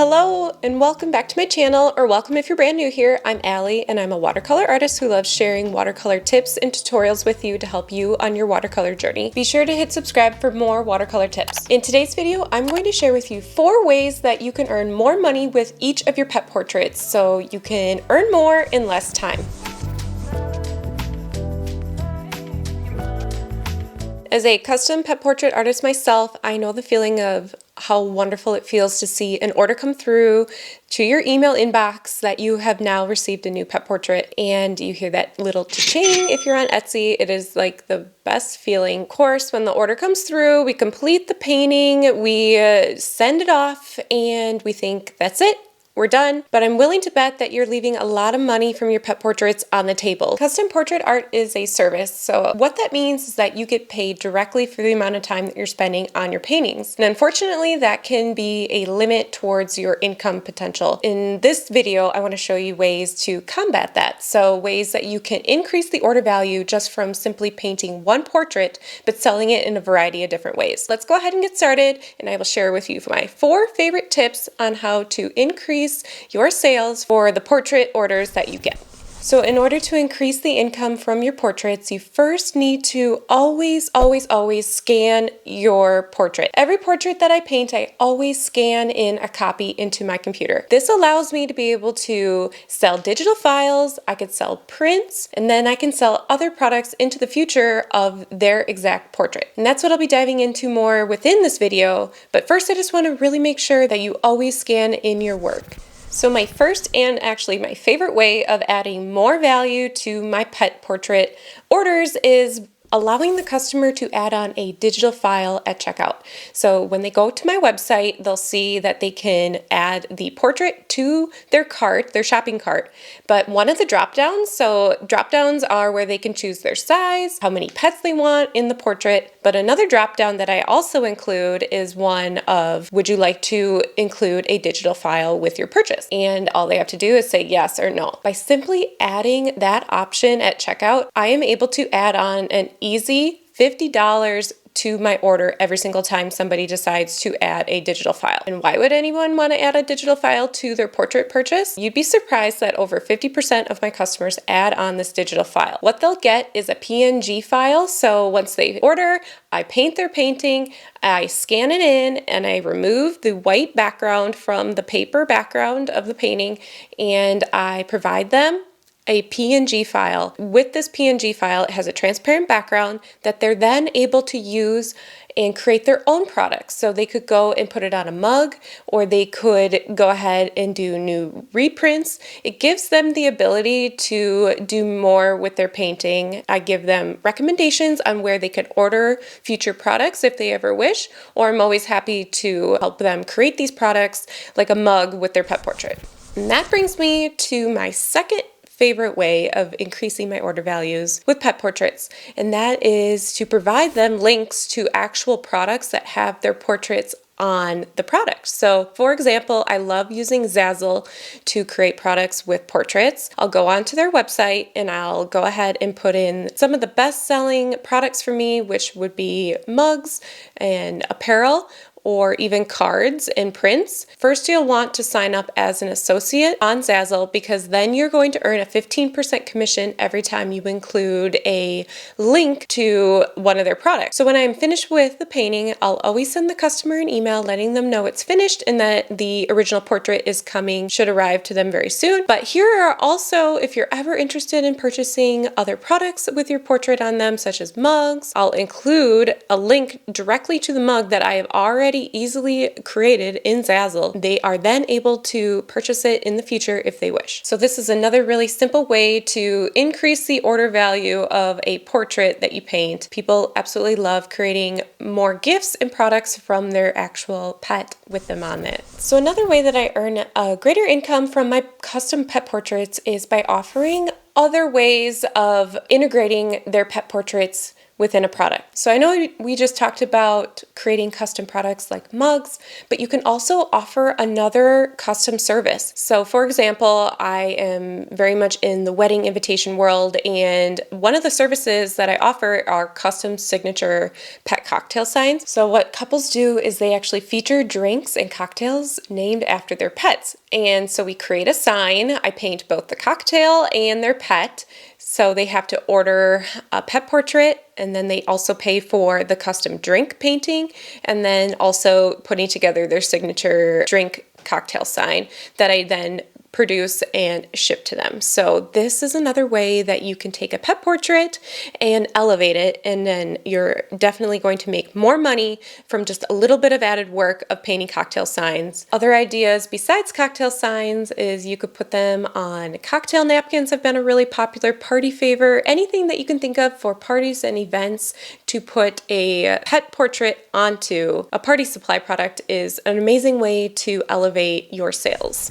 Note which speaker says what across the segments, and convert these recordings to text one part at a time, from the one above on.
Speaker 1: Hello and welcome back to my channel, or welcome if you're brand new here. I'm Allie and I'm a watercolor artist who loves sharing watercolor tips and tutorials with you to help you on your watercolor journey. Be sure to hit subscribe for more watercolor tips. In today's video, I'm going to share with you 4 ways that you can earn more money with each of your pet portraits so you can earn more in less time. As a custom pet portrait artist myself, I know the feeling of how wonderful it feels to see an order come through to your email inbox that you have now received a new pet portrait, and you hear that little cha-ching if you're on Etsy. It is like the best feeling. Of course, when the order comes through, we complete the painting, we send it off, and we think that's it. We're done, but I'm willing to bet that you're leaving a lot of money from your pet portraits on the table. Custom portrait art is a service, so what that means is that you get paid directly for the amount of time that you're spending on your paintings. And unfortunately, that can be a limit towards your income potential. In this video, I want to show you ways to combat that. So ways that you can increase the order value just from simply painting one portrait, but selling it in a variety of different ways. Let's go ahead and get started, and I will share with you my 4 favorite tips on how to increase your sales for the portrait orders that you get. So in order to increase the income from your portraits, you first need to always scan your portrait. Every portrait that I paint, I always scan in a copy into my computer. This allows me to be able to sell digital files, I could sell prints, and then I can sell other products into the future of their exact portrait. And that's what I'll be diving into more within this video. But first, I just want to really make sure that you always scan in your work. So my first and actually my favorite way of adding more value to my pet portrait orders is allowing the customer to add on a digital file at checkout. So when they go to my website, they'll see that they can add the portrait to their cart, their shopping cart. But one of the drop-downs, so drop-downs are where they can choose their size, how many pets they want in the portrait. But another drop-down that I also include is one of, would you like to include a digital file with your purchase? And all they have to do is say yes or no. By simply adding that option at checkout, I am able to add on an easy $50 to my order every single time somebody decides to add a digital file. And why would anyone want to add a digital file to their portrait purchase? You'd be surprised that over 50% of my customers add on this digital file. What they'll get is a PNG file. So once they order, I paint their painting, I scan it in, and I remove the white background from the paper background of the painting, and I provide them a PNG file. With this PNG file, it has a transparent background that they're then able to use and create their own products. So they could go and put it on a mug, or they could go ahead and do new reprints. It gives them the ability to do more with their painting. I give them recommendations on where they could order future products if they ever wish, or I'm always happy to help them create these products like a mug with their pet portrait. And that brings me to my second favorite way of increasing my order values with pet portraits, and that is to provide them links to actual products that have their portraits on the product. So for example, I love using Zazzle to create products with portraits. I'll go onto their website and I'll go ahead and put in some of the best-selling products for me, which would be mugs and apparel, or even cards and prints. First, you'll want to sign up as an associate on Zazzle, because then you're going to earn a 15% commission every time you include a link to one of their products. So when I'm finished with the painting, I'll always send the customer an email letting them know it's finished and that the original portrait is coming, should arrive to them very soon. But here are also, if you're ever interested in purchasing other products with your portrait on them, such as mugs, I'll include a link directly to the mug that I have already easily created in Zazzle. They are then able to purchase it in the future if they wish. So this is another really simple way to increase the order value of a portrait that you paint. People absolutely love creating more gifts and products from their actual pet with them on it. So another way that I earn a greater income from my custom pet portraits is by offering other ways of integrating their pet portraits within a product. So I know we just talked about creating custom products like mugs, but you can also offer another custom service. So for example, I am very much in the wedding invitation world, and one of the services that I offer are custom signature pet cocktail signs. So what couples do is they actually feature drinks and cocktails named after their pets. And so we create a sign. I paint both the cocktail and their pet. So they have to order a pet portrait, and then they also pay for the custom drink painting, and then also putting together their signature drink cocktail sign that I then produce and ship to them. So this is another way that you can take a pet portrait and elevate it, and then you're definitely going to make more money from just a little bit of added work of painting cocktail signs. Other ideas besides cocktail signs is you could put them on cocktail napkins, have been a really popular party favor. Anything that you can think of for parties and events to put a pet portrait onto a party supply product is an amazing way to elevate your sales.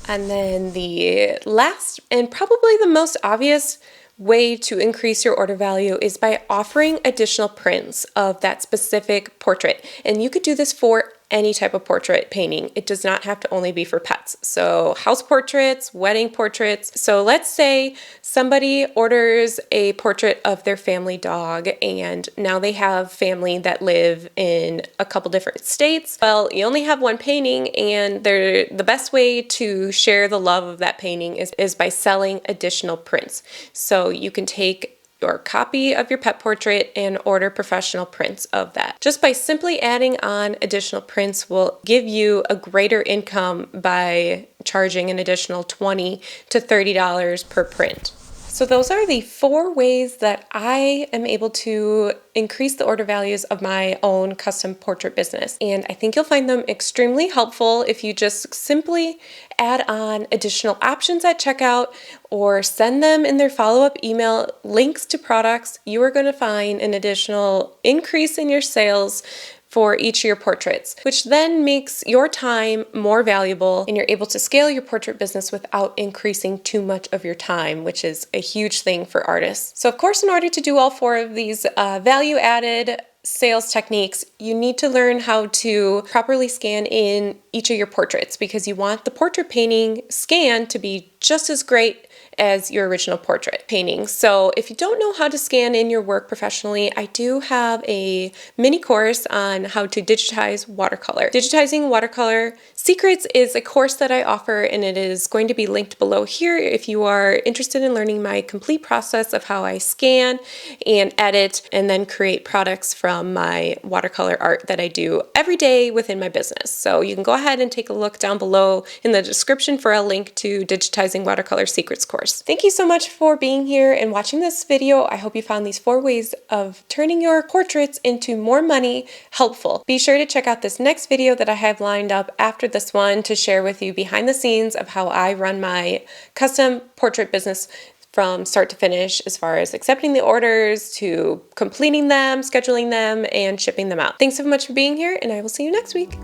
Speaker 1: And then the last and probably the most obvious way to increase your order value is by offering additional prints of that specific portrait. And you could do this for any type of portrait painting. It does not have to only be for pets. So house portraits, wedding portraits. So let's say somebody orders a portrait of their family dog, and now they have family that live in a couple different states. Well, you only have one painting, and the best way to share the love of that painting is by selling additional prints. So you can take your copy of your pet portrait and order professional prints of that. Just by simply adding on additional prints will give you a greater income by charging an additional $20 to $30 per print. So those are the 4 ways that I am able to increase the order values of my own custom portrait business. And I think you'll find them extremely helpful if you just simply add on additional options at checkout or send them in their follow-up email links to products. You are going to find an additional increase in your sales for each of your portraits, which then makes your time more valuable, and you're able to scale your portrait business without increasing too much of your time, which is a huge thing for artists. So of course, in order to do all 4 of these value-added sales techniques, you need to learn how to properly scan in each of your portraits, because you want the portrait painting scan to be just as great as your original portrait painting. So if you don't know how to scan in your work professionally, I do have a mini course on how to digitize watercolor. Digitizing Watercolor Secrets is a course that I offer, and it is going to be linked below here if you are interested in learning my complete process of how I scan and edit and then create products from my watercolor art that I do every day within my business. So you can go ahead and take a look down below in the description for a link to Digitizing Watercolor Secrets course. Thank you so much for being here and watching this video. I hope you found these 4 ways of turning your portraits into more money helpful. Be sure to check out this next video that I have lined up after this one to share with you behind the scenes of how I run my custom portrait business from start to finish, as far as accepting the orders to completing them, scheduling them, and shipping them out. Thanks so much for being here, and I will see you next week.